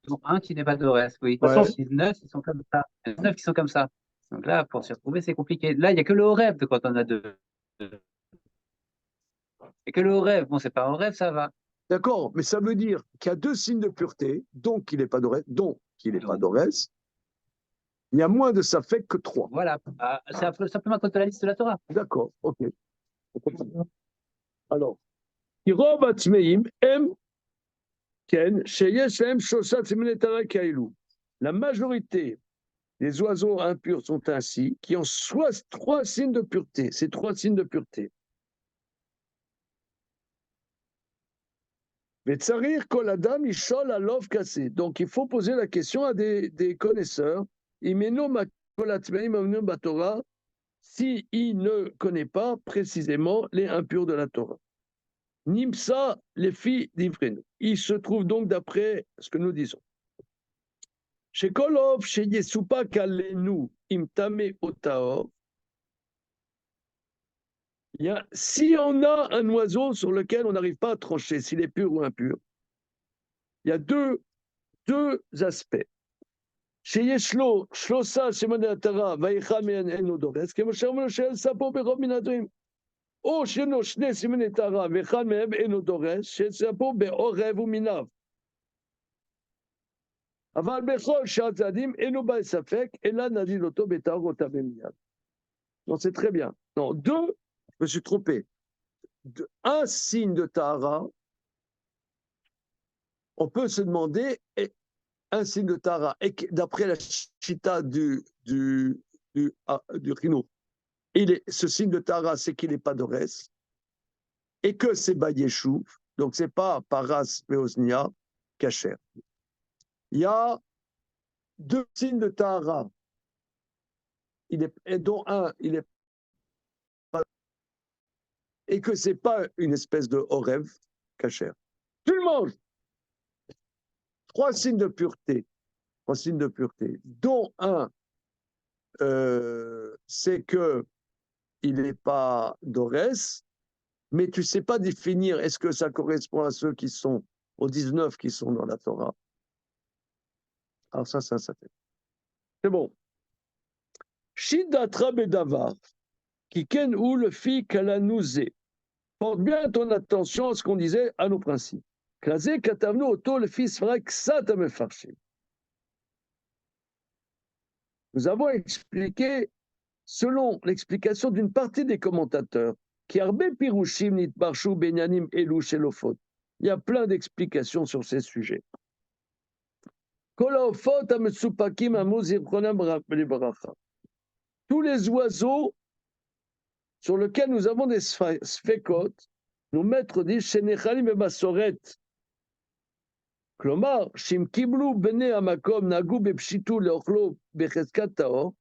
Dont un qui n'est pas d'orès, oui. De toute façon, 19, ils sont comme ça. Il y en a 19 qui sont comme ça. Donc là, pour s'y retrouver, c'est compliqué. Là, il n'y a que le haut rêve quand on a deux. Et que le haut rêve, bon, c'est pas un rêve, ça va. D'accord, mais ça veut dire qu'il y a deux signes de pureté, donc il n'est pas d'orès, donc il n'est pas d'orès. Il y a moins de safek que trois. Voilà. Ah, c'est simplement à cause de la liste de la Torah. D'accord, ok. Alors, Irob Atzmeim, M, Ken, Sheyesh, M, Shoshat, Simenetara, Kailou. La majorité des oiseaux impurs sont ainsi, qui ont soit trois signes de pureté. Ces trois signes de pureté. Vetsarir kol adam ishol alov kassé. Donc il faut poser la question à des connaisseurs. Imeno makolatzmeim amnum batora, si il ne connaît pas précisément les impurs de la Torah. Nimsa les filles d'Ivrenu. Il se trouve donc d'après ce que nous disons. Chez Kolov, chez Yesupa kalenu imtame otaor. Si on a un oiseau sur lequel on n'arrive pas à trancher s'il est pur ou impur, il y a deux aspects. Chez Yeshlo, Shlosa, Shemonatara, Vaïcha, Enodores, Kemosher, Shel, Sapo, Berob, Minadrim. O Sheno, Shne, Shemonatara, Vaïcha, Enodores, Shel, Sapo, Beorev, ou Minav. Aval, Bechol, Shazadim, Enoba, Safek, et là, Nadiloto, Betar, Otabemiad. Donc, c'est très bien. Non, deux, je me suis trompé. Un signe de Tahara, on peut se demander, un signe de Tahara, et d'après la chita du Rhino, ce signe de Tahara, c'est qu'il n'est pas d'Orès, et que c'est Bayeshuv, donc ce n'est pas Paras Meosnia, Kacher. Il y a deux signes de Tahara, dont un, il est pas, et que ce n'est pas une espèce de Horev, Kacher. Tout le monde! Trois signes de pureté, dont un, c'est que il n'est pas d'Orès, mais tu ne sais pas définir est-ce que ça correspond à ceux qui sont, aux 19 qui sont dans la Torah. Alors ça fait. C'est bon. Shidatra bedavar, qui ken ou le fi kalanouzé. Porte bien ton attention à ce qu'on disait à nos principes. Krasé katavnu oto le fils frak satame farshim. Nous avons expliqué, selon l'explication d'une partie des commentateurs, qui arbe pirushim nitbarshu benyanim elu shelofot. Il y a plein d'explications sur ces sujets. Kolaofot ametsupakim amuzir konam baracha. Tous les oiseaux sur lesquels nous avons des sfekot, nos maîtres disent shenechalim et masoret. Klomar, shim kiblu bene amakom nagu bepshitu leochlo becheskat taor,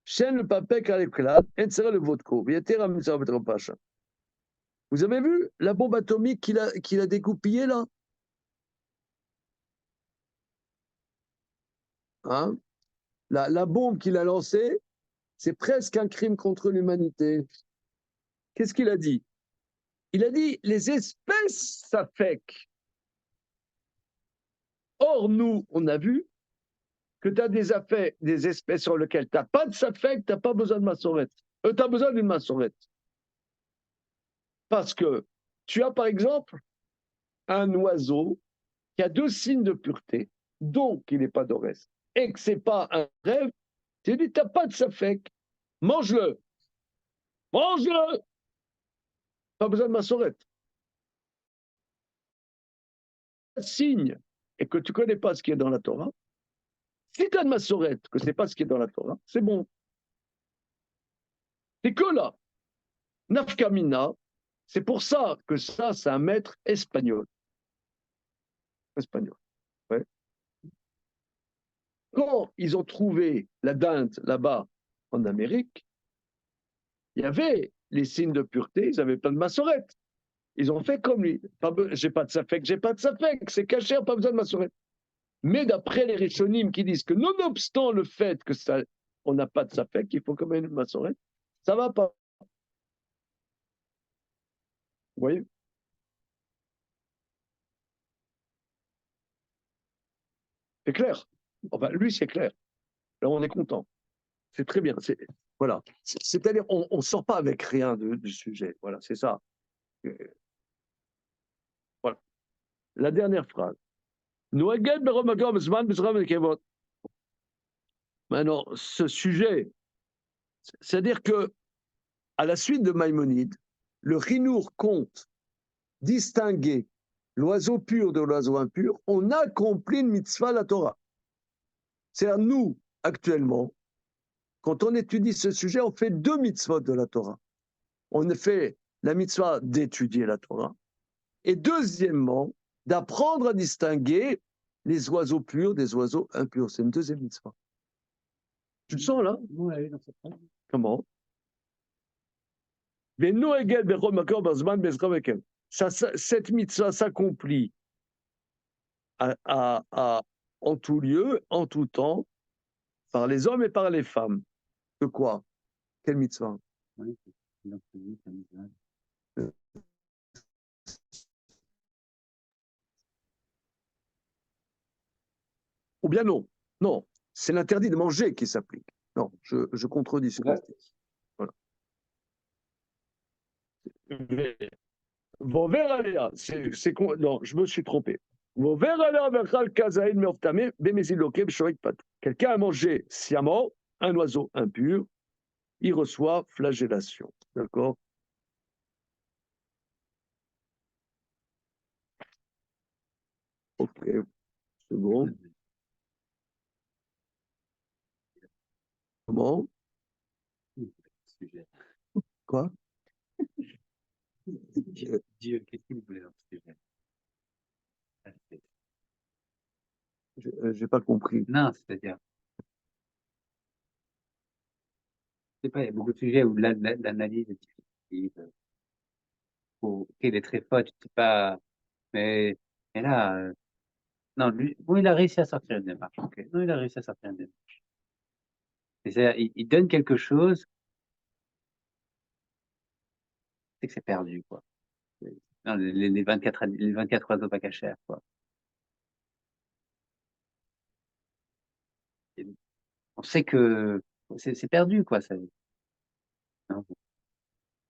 shen le papek aleklat, ensera le vodko, vietera mitzvah betropacha. Vous avez vu la bombe atomique qu'il a dégoupillée là? Hein? La bombe qu'il a lancée, c'est presque un crime contre l'humanité. Qu'est-ce qu'il a dit? Il a dit les espèces s'affectent. Or, nous, on a vu que tu as des espèces sur lesquelles tu n'as pas de safek, tu n'as pas besoin de massorette. Tu as besoin d'une massorette. Parce que tu as, par exemple, un oiseau qui a 2 signes de pureté, donc il n'est pas d'orès, et que ce n'est pas un rêve, tu dis, tu n'as pas de safek, mange-le. Mange-le. Pas besoin de massorette. Signe, et que tu ne connais pas ce qui est dans la Torah, si tu as de massorette, que ce n'est pas ce qui est dans la Torah, c'est bon. C'est que là, nafkamina, c'est pour ça que ça, c'est un maître espagnol. Espagnol. Ouais. Quand ils ont trouvé la dinde là-bas en Amérique, il y avait les signes de pureté, ils avaient plein de massorette. Ils ont fait comme lui. J'ai pas de safek, c'est caché, pas besoin de massorette. Mais d'après les Rishonim qui disent que nonobstant le fait que ça, on n'a pas de safek, il faut quand même une massorette, ça va pas. Vous voyez? C'est clair. Enfin, lui, c'est clair. Là, on est content. C'est très bien. Voilà. C'est-à-dire, on ne sort pas avec rien du sujet. Voilà, c'est ça. Voilà. La dernière phrase. Maintenant, ce sujet, c'est-à-dire que à la suite de Maïmonide, le Rinour compte distinguer l'oiseau pur de l'oiseau impur. On accomplit une mitzvah la Torah. C'est-à-dire, nous, actuellement, quand on étudie ce sujet, on fait 2 mitzvot de la Torah. On fait la mitzvah d'étudier la Torah, et deuxièmement, d'apprendre à distinguer les oiseaux purs des oiseaux impurs. C'est une deuxième mitzvah. Tu le sens là? Oui, dans cette phrase. Comment? Cette mitzvah s'accomplit en tout lieu, en tout temps, par les hommes et par les femmes. De quoi? Quelle mitzvah? Oui, Ou bien non. Non, c'est l'interdit de manger qui s'applique. Non, je contredis ce que je dis. Voilà. Non, je me suis trompé. Quelqu'un a mangé sciemment un oiseau impur, il reçoit flagellation. D'accord? Ok, c'est bon. Comment? sujet. Quoi? Dieu, qu'est-ce qu'il voulait dans ce sujet? J'ai pas compris. Non, c'est-à-dire, je sais pas, il y a beaucoup de sujets où l'analyse est difficile. Il est très fort, tu sais pas. Mais là, non, lui, bon, il a réussi à sortir une démarche. Ok. Non, il a réussi à sortir une démarche. Et c'est-à-dire, il donne quelque chose c'est que c'est perdu, quoi. Non, les 24 oiseaux pas cachers, quoi. Et on sait que c'est perdu, quoi. Ça, non,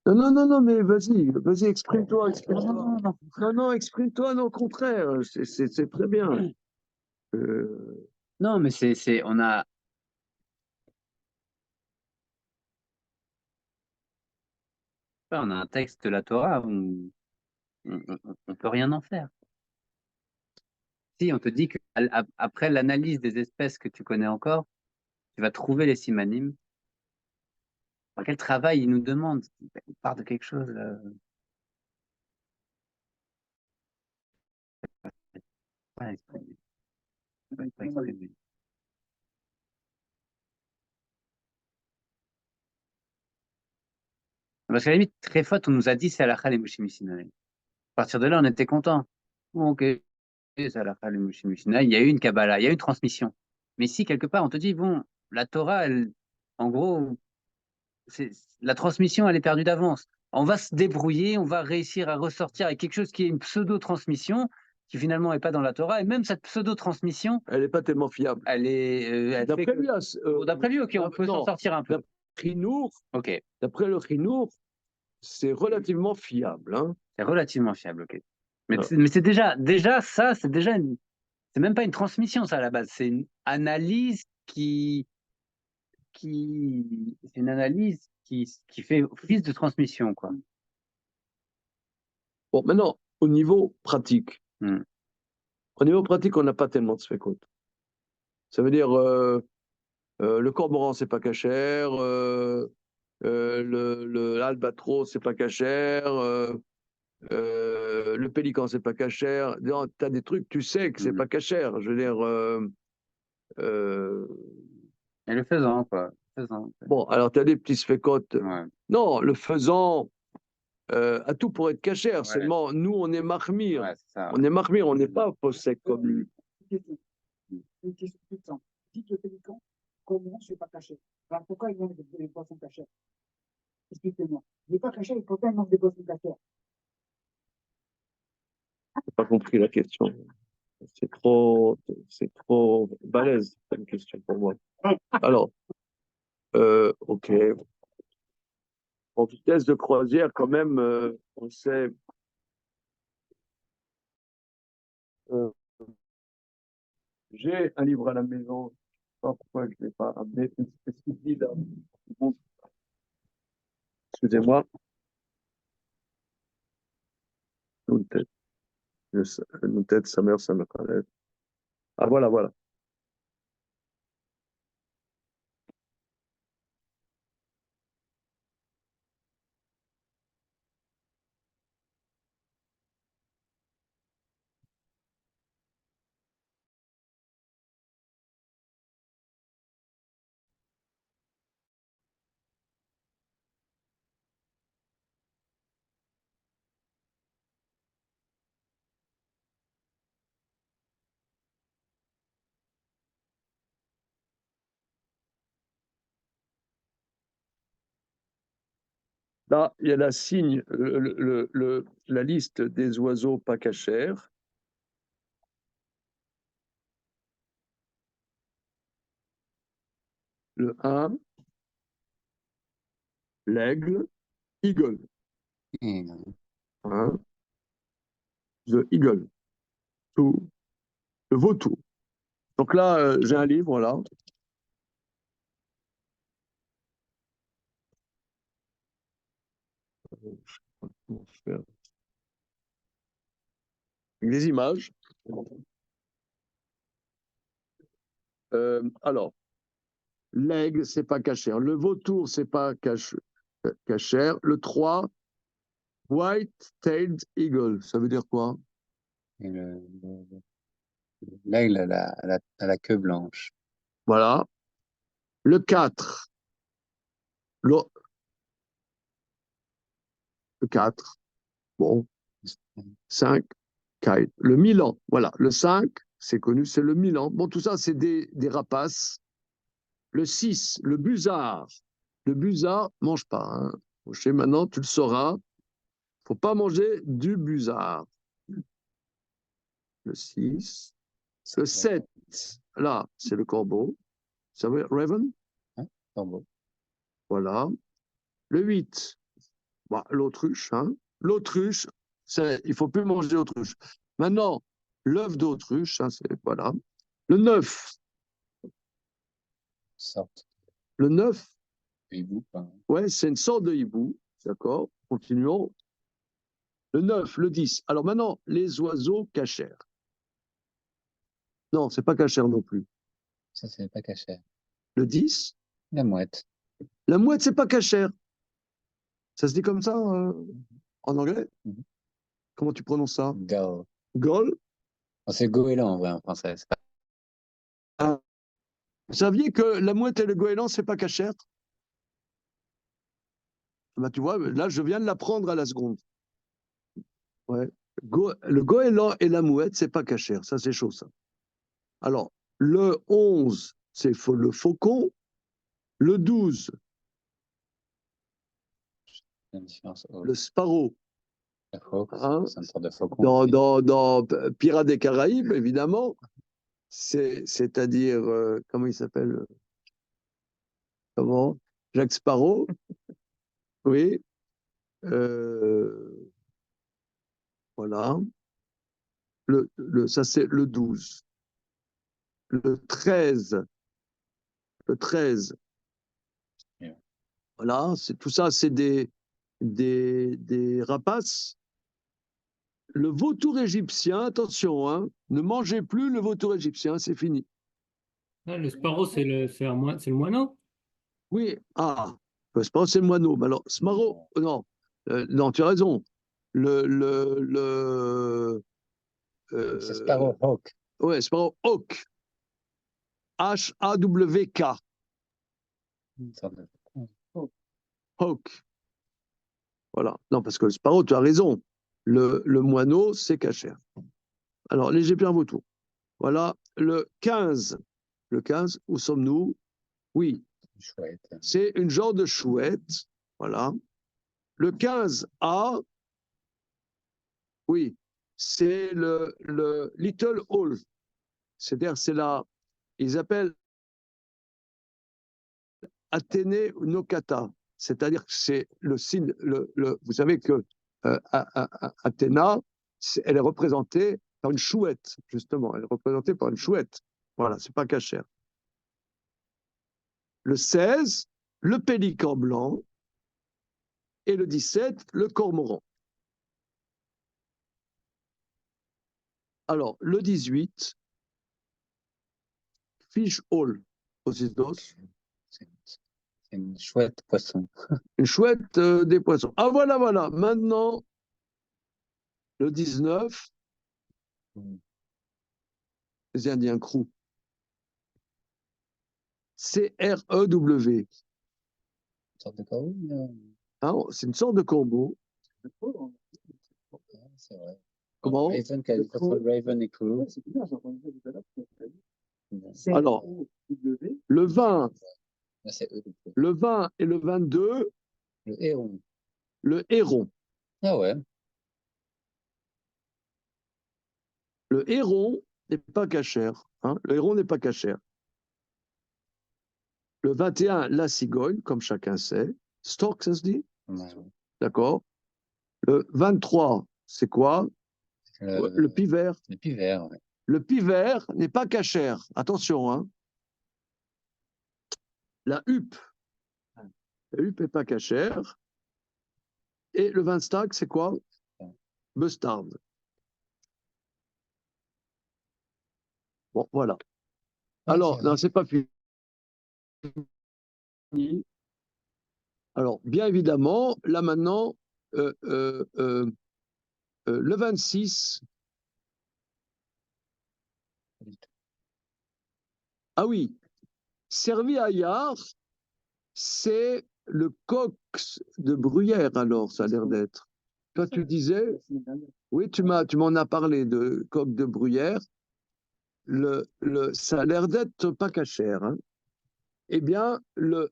Non, mais vas-y, exprime-toi, non, exprime-toi. non. Non, exprime-toi, non, au contraire, c'est très bien. Non, mais on a, on a un texte de la Torah où on peut rien en faire. Si, on te dit que après l'analyse des espèces que tu connais encore, tu vas trouver les simanim. Par quel travail il nous demande? Il part de quelque chose. Pas exprimé. Pas exprimé. Parce qu'à la limite, très faute, on nous a dit c'est halakha les Moshe Sinai. À partir de là, on était content. Bon, ok, c'est halakha les Moshe Sinai. Il y a eu une Kabbalah, il y a eu une transmission. Mais si, quelque part, on te dit, bon, la Torah, elle, en gros, la transmission, elle est perdue d'avance. On va se débrouiller, on va réussir à ressortir avec quelque chose qui est une pseudo-transmission, qui finalement n'est pas dans la Torah. Et même cette pseudo-transmission, Elle n'est pas tellement fiable. elle est. Elle fait D'après que- lui, D'après lui, ok, on peut s'en non, sortir un peu. Ok, d'après le Chinour, c'est relativement fiable. Hein. c'est relativement fiable, ok. Mais, Ah. mais c'est déjà ça, c'est déjà c'est même pas une transmission, ça, à la base. C'est une analyse c'est une analyse qui fait office de transmission, quoi. Bon, maintenant, au niveau pratique. Hmm. Au niveau pratique, on n'a pas tellement de sfekot. Ça veut dire, le cormoran, c'est pas cachère, l'albatros, c'est pas cachère, le pélican, c'est pas cachère. Tu as des trucs, tu sais que c'est pas cachère. Je veux dire. Et le faisan, quoi. Faisan. Bon, alors tu as des petits sfekotes. Ouais. Non, le faisan a tout pour être cachère. Ouais. Seulement, nous, on est mahmir. Ouais, c'est ça. On est mahmir, on n'est pas possèque comme lui. Une question toute simple. Dites le pélican, comment c'est pas caché? Alors pourquoi il manque des poissons cachés? Expliquez-moi. Il n'est pas caché, pourquoi il manque des poissons cachés? J'ai pas compris la question. C'est trop balèze comme question pour moi. Alors, ok. En vitesse de croisière, quand même, on sait. J'ai un livre à la maison. Je ne sais pas pourquoi je ne l'ai pas amené. Qu'est-ce qu'il dit là? Bon. Excusez-moi. Une tête, sa mère, ça me connaît. Ah, voilà. Là, il y a la signe, la liste des oiseaux pas cachers. Le 1, l'aigle, eagle. Hein? The eagle. Tout. Le vautour. Donc là, j'ai un livre, là. Comment faire? Avec des images. Alors, l'aigle, c'est pas cachère. Le vautour, c'est pas cachère. Le 3, white-tailed eagle. Ça veut dire quoi? Et l'aigle à la queue blanche. Voilà. Le 4, le 4. Bon. 5, kite. Le Milan. Voilà. Le 5, c'est connu, c'est le Milan. Bon, tout ça, c'est des rapaces. Le 6, le busard. Le busard, mange pas. Hein. Maintenant, tu le sauras. faut pas manger du busard. Le 6. Le 7, là, c'est le corbeau. Vous savez, Raven? Corbeau. Voilà. Le 8, bah, l'autruche. Hein. L'autruche, il ne faut plus manger l'autruche. Maintenant, l'œuf d'autruche, hein, voilà. Le 9. Sorte Le 9, de hibou, quoi. ouais, c'est une sorte de hibou. D'accord, continuons. Le 9, le 10. Alors maintenant, les oiseaux cachers. Non, c'est pas cachère non plus. Ça, c'est pas cachère. Le 10, La mouette. la mouette, c'est pas cachère. Ça se dit comme ça en anglais? Mhm. Comment tu prononces ça? Gull. Gull? Oh, c'est goéland en vrai en français. C'est pas... Vous saviez que la mouette et le goéland, c'est pas cachère? Bah, tu vois, là, je viens de l'apprendre à la seconde. Ouais. Le goéland et la mouette, c'est pas cachère. Ça, c'est chaud, ça. Alors, le 11, c'est le faucon. Le 12, une différence. Oh, le sparrow. la phoque, Hein? c'est une sorte de faucon. Dans Pirates des Caraïbes, évidemment. C'est-à-dire, comment il s'appelle? Comment? Jack Sparrow. Oui. Voilà. Ça, c'est le 12. Le 13. Le 13. Yeah. Voilà. Tout ça, c'est des rapaces. Le vautour égyptien, attention, hein, ne mangez plus le vautour égyptien, c'est fini. Ah, le sparrow, c'est le moineau. Oui, c'est pas c'est le moineau. Mais alors, sparrow, non, tu as raison. C'est Sparrowhawk. Ouais, Sparrowhawk. H-A-W-K. Une sorte de faucon. Hawk. Voilà. Non, parce que le sparrow, tu as raison. Le moineau, c'est cachère. Alors, l'Égyptien vautour. Voilà. Le 15. Le 15, où sommes-nous? Oui. Chouette. C'est une genre de chouette. Voilà. Le 15A, oui, c'est le Little Owl. C'est-à-dire, ils appellent Athénée Nocata. C'est-à-dire que c'est le signe, vous savez que Athéna, elle est représentée par une chouette, justement. Elle est représentée par une chouette. Voilà, c'est pas cachère. Le 16, le pélican blanc. Et le 17, le cormoran. Alors, le 18, fish hall, Osidos. C'est une chouette poisson. Une chouette des poissons. Ah, voilà. Maintenant, le 19, les Indiens Crew. C-R-E-W. Une sorte de corbeau. Hein, c'est une sorte de corbeau. C'est vrai. Comment? Raven, Raven et Crew. C'est bien, j'ai entendu ça tout à l'heure. Alors, le 20, Là, c'est eux. le 20 et le 22, Le héron. le héron. Ah ouais. Le héron n'est pas cachère. Hein, le héron n'est pas cachère. Le 21, la cigogne, comme chacun sait. Stork, ça se dit? Ouais. D'accord. Le 23, c'est quoi? Le pivert. Le pivert, ouais. Le pivert n'est pas cachère. Attention, hein. La huppe. La huppe n'est pas cachère. Et le 25, c'est quoi? Bustard. Bon, voilà. Alors, non, c'est pas fini. Alors, bien évidemment, là maintenant, le 26. Ah oui, servi à Yard, c'est le cox de Bruyère, alors, ça a l'air d'être. Toi, tu disais, oui, tu m'en as parlé de coq de Bruyère. Ça a l'air d'être pas cachère. Hein. Eh bien, the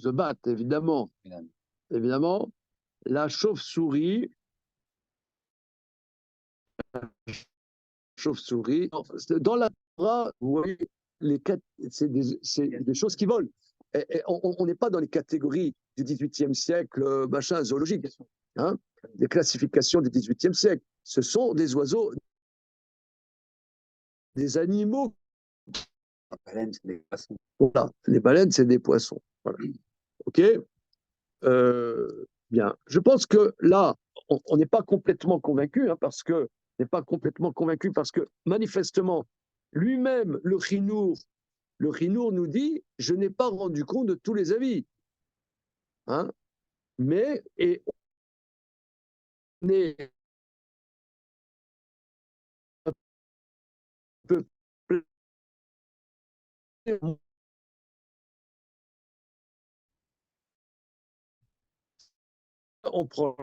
bat, évidemment. Évidemment, la chauve-souris, dans la Torah, vous voyez, c'est des choses qui volent. Et on n'est pas dans les catégories du XVIIIe siècle, machin, zoologique, hein, des classifications du XVIIIe siècle. Ce sont des oiseaux, des animaux. La baleine, c'est des poissons. Voilà. Les baleines, c'est des poissons. Voilà. OK. Bien. Je pense que là, on n'est pas complètement convaincu, hein, parce que manifestement, lui-même, le Chinour nous dit, je n'ai pas rendu compte de tous les avis. Hein, mais, et on est un peu on prend